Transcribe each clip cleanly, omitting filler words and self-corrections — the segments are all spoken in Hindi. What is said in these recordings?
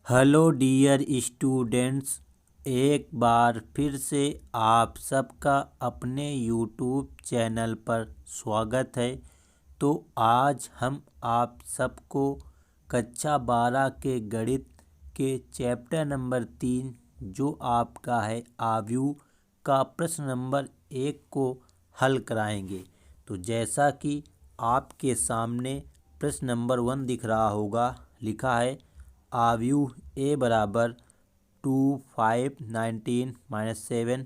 हेलो डियर स्टूडेंट्स, एक बार फिर से आप सबका अपने यूट्यूब चैनल पर स्वागत है। तो आज हम आप सबको कक्षा 12 के गणित के चैप्टर नंबर 3 जो आपका है आव्यूह का प्रश्न नंबर 1 को हल कराएंगे। तो जैसा कि आपके सामने प्रश्न नंबर 1 दिख रहा होगा, लिखा है आव्यूह ए बराबर 2 5 19 -7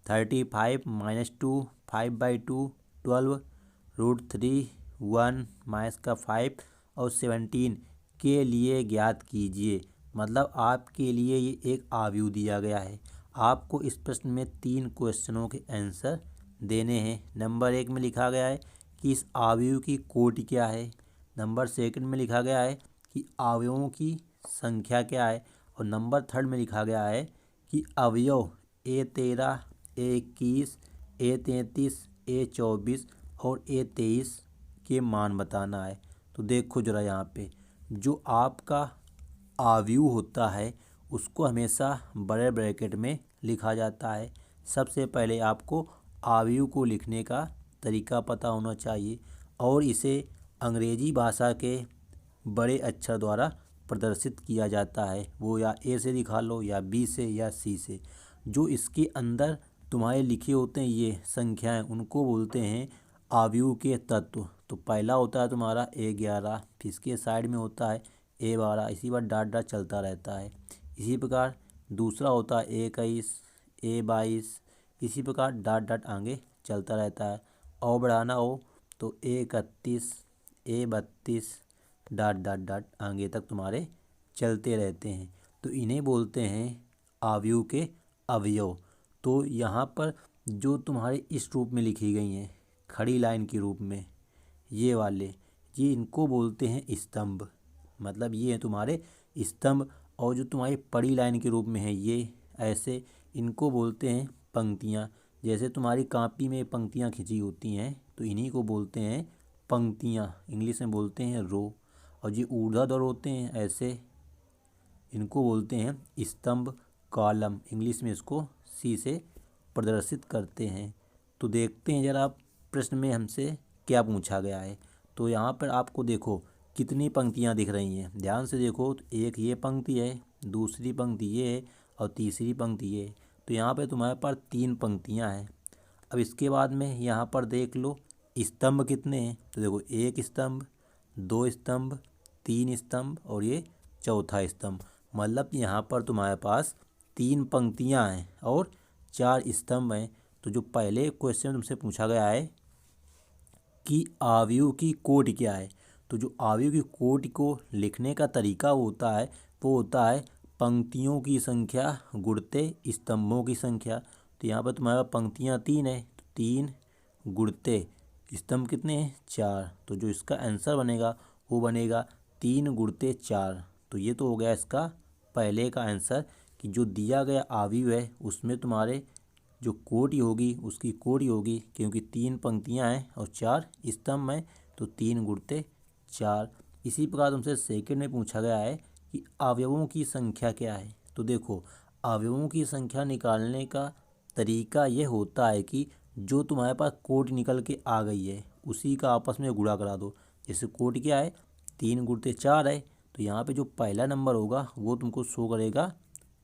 35 -2 5/2 12 √3 1 -5 और 17 के लिए ज्ञात कीजिए। मतलब आपके लिए ये एक आव्यूह दिया गया है। आपको इस प्रश्न में 3 क्वेश्चनों के आंसर देने हैं। नंबर 1 में लिखा गया है कि इस आव्यूह की कोटि क्या है। नंबर 2 में लिखा गया है कि अवयवों की संख्या क्या है। और नंबर 3 में लिखा गया है कि अवयव A13, A21, A33, A24 और A23 के मान बताना है। तो देखो जरा यहाँ पे जो आपका आव्यूह होता है उसको हमेशा बड़े ब्रैकेट में लिखा जाता है। सबसे पहले आपको आव्यूह को लिखने का तरीका पता होना चाहिए और इसे अंग्रेजी भाषा के बड़े अक्षर द्वारा प्रदर्शित किया जाता है। वो या ए से दिखा लो या बी से या सी से। जो इसके अंदर तुम्हारे लिखे होते हैं ये संख्याएं, उनको बोलते हैं आव्यूह के तत्व। तो पहला होता है तुम्हारा A11, फिर इसके साइड में होता है A12, इसी बार डॉट डॉट चलता रहता है। इसी प्रकार दूसरा होता है A21, A22, इसी प्रकार डॉट डॉट आगे चलता रहता है। और बढ़ाना हो तो A31, A32 dot dot dot आगे तक तुम्हारे चलते रहते हैं। तो इन्हें बोलते हैं आव्यूह के अवयव। तो यहाँ पर जो तुम्हारे इस रूप में लिखी गई हैं खड़ी लाइन के रूप में, ये वाले, ये इनको बोलते हैं स्तंभ। मतलब ये है तुम्हारे स्तंभ। और जो तुम्हारी पड़ी लाइन के रूप में है ये ऐसे, इनको बोलते हैं पंक्तियाँ। जैसे तुम्हारी कॉपी में पंक्तियाँ खिंची होती हैं तो इन्हीं को बोलते हैं पंक्तियाँ, इंग्लिश में बोलते हैं रो। और ये ऊर्ध्वाधर होते हैं ऐसे, इनको बोलते हैं स्तंभ, कॉलम, इंग्लिश में इसको सी से प्रदर्शित करते हैं। तो देखते हैं जरा प्रश्न में हमसे क्या पूछा गया है। तो यहाँ पर आपको देखो कितनी पंक्तियाँ दिख रही हैं, ध्यान से देखो। तो एक ये पंक्ति है, दूसरी पंक्ति ये है और तीसरी पंक्ति ये है। तो यहाँ पे तुम्हारे पास 3 पंक्तियाँ हैं। अब इसके बाद में यहाँ पर देख लो स्तंभ कितने हैं। तो देखो 1 स्तंभ, 2 स्तंभ, 3 स्तंभ और ये चौथा स्तंभ। मतलब यहाँ पर तुम्हारे पास 3 पंक्तियाँ हैं और 4 स्तंभ हैं। तो जो पहले क्वेश्चन तुमसे पूछा गया है कि आव्यूह की कोटि क्या है, तो जो आव्यूह की कोटि को लिखने का तरीका होता है वो होता है पंक्तियों की संख्या गुणते स्तंभों की संख्या। तो यहाँ पर तुम्हारे पास पंक्तियाँ 3 है, तो 3 गुणते स्तंभ कितने हैं 4। तो जो इसका आंसर बनेगा वो बनेगा 3 गुणते 4। तो ये तो हो गया इसका पहले का आंसर कि जो दिया गया आव्यूह है उसमें तुम्हारे जो कोटि होगी उसकी कोटि होगी, क्योंकि 3 पंक्तियां हैं और 4 स्तंभ हैं, तो 3 गुणते 4। इसी प्रकार तुमसे सेकंड में पूछा गया है कि अवयवों की संख्या क्या है। तो देखो अवयवों की संख्या निकालने का तरीका ये होता है कि जो तुम्हारे पास कोटि निकल के आ गई है उसी का आपस में गुणा करा दो। जैसे कोटि क्या है 3 गुणते 4 है, तो यहाँ पे जो पहला नंबर होगा वो तुमको शो करेगा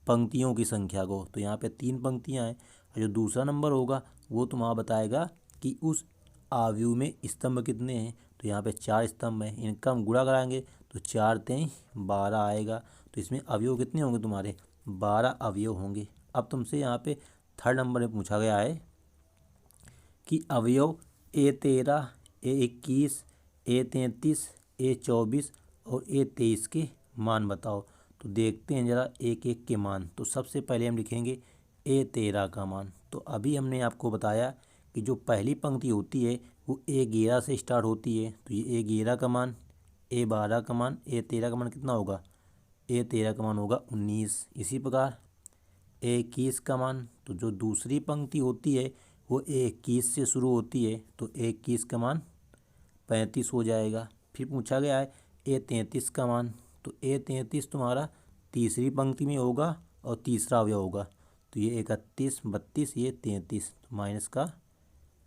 पंक्तियों की संख्या को। तो यहाँ पे 3 पंक्तियाँ हैं। और जो दूसरा नंबर होगा वो तुम्हारा बताएगा कि उस आव्यूह में स्तंभ कितने हैं। तो यहाँ पे 4 स्तंभ हैं, इनका हम गुणा कराएंगे तो 4 3 12 आएगा। तो इसमें अवयव कितने होंगे तुम्हारे 12 अवयव होंगे। अब तुमसे यहाँ पे थर्ड नंबर में पूछा गया है कि अवयव A13, A21, A33, A24 और A23 के मान बताओ। तो देखते हैं ज़रा एक एक के मान। तो सबसे पहले हम लिखेंगे A13 का मान। तो अभी हमने आपको बताया कि जो पहली पंक्ति होती है वो A11 से स्टार्ट होती है। तो ये A11 का मान, A12 का मान, A13 का मान कितना होगा, A13 का मान होगा 19। इसी प्रकार A21 का मान, तो जो दूसरी पंक्ति होती है वो A21 से शुरू होती है, तो A21 का मान 35 हो जाएगा। फिर पूछा गया है A33 का मान। तो A33 तुम्हारा तीसरी पंक्ति में होगा और तीसरा अवयव होगा। तो ये 31, 32, ये 33, तो माइनस का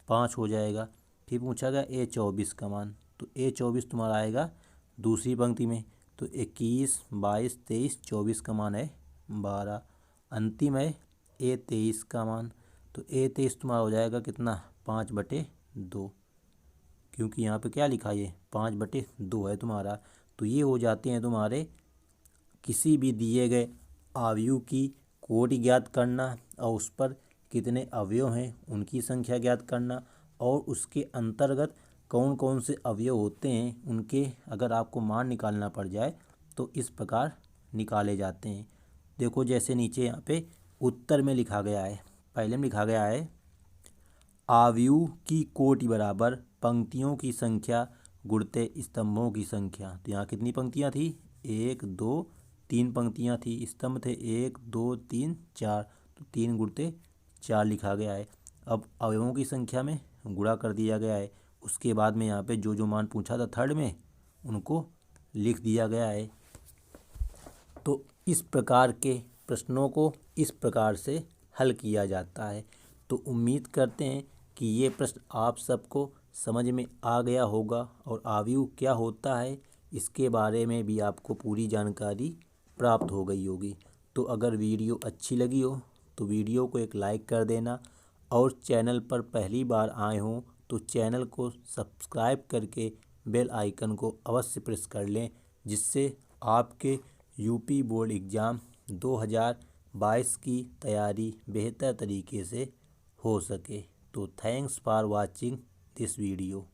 5 हो जाएगा। फिर पूछा गया A24 का मान, तो A24 तुम्हारा आएगा दूसरी पंक्ति में। तो 21, 22, 23, 24 का मान है 12। अंतिम है A23 का मान, तो A23 तुम्हारा हो जाएगा कितना, 5/2, क्योंकि यहाँ पे क्या लिखा है, ये 5/2 है तुम्हारा। तो ये हो जाते हैं तुम्हारे किसी भी दिए गए अवयव की कोटि ज्ञात करना और उस पर कितने अवयव हैं उनकी संख्या ज्ञात करना, और उसके अंतर्गत कौन कौन से अवयव होते हैं उनके अगर आपको मान निकालना पड़ जाए तो इस प्रकार निकाले जाते हैं। देखो जैसे नीचे यहाँ पे उत्तर में लिखा गया है, पहले में लिखा गया है अवयव की कोटि बराबर पंक्तियों की संख्या गुणित स्तंभों की संख्या। तो यहाँ कितनी पंक्तियाँ थी, 1 2 3 पंक्तियाँ थी, स्तंभ थे 1 2 3 4, तो 3 गुणित 4 लिखा गया है। अब अवयवों की संख्या में गुणा कर दिया गया है। उसके बाद में यहाँ पे जो जो मान पूछा था थर्ड में उनको लिख दिया गया है। तो इस प्रकार के प्रश्नों को इस प्रकार से हल किया जाता है। तो उम्मीद करते हैं कि ये प्रश्न आप सबको समझ में आ गया होगा और अवयव क्या होता है इसके बारे में भी आपको पूरी जानकारी प्राप्त हो गई होगी। तो अगर वीडियो अच्छी लगी हो तो वीडियो को एक लाइक कर देना, और चैनल पर पहली बार आए हों तो चैनल को सब्सक्राइब करके बेल आइकन को अवश्य प्रेस कर लें, जिससे आपके यूपी बोर्ड एग्ज़ाम 2022 की तैयारी बेहतर तरीके से हो सके। तो thanks for watching this video.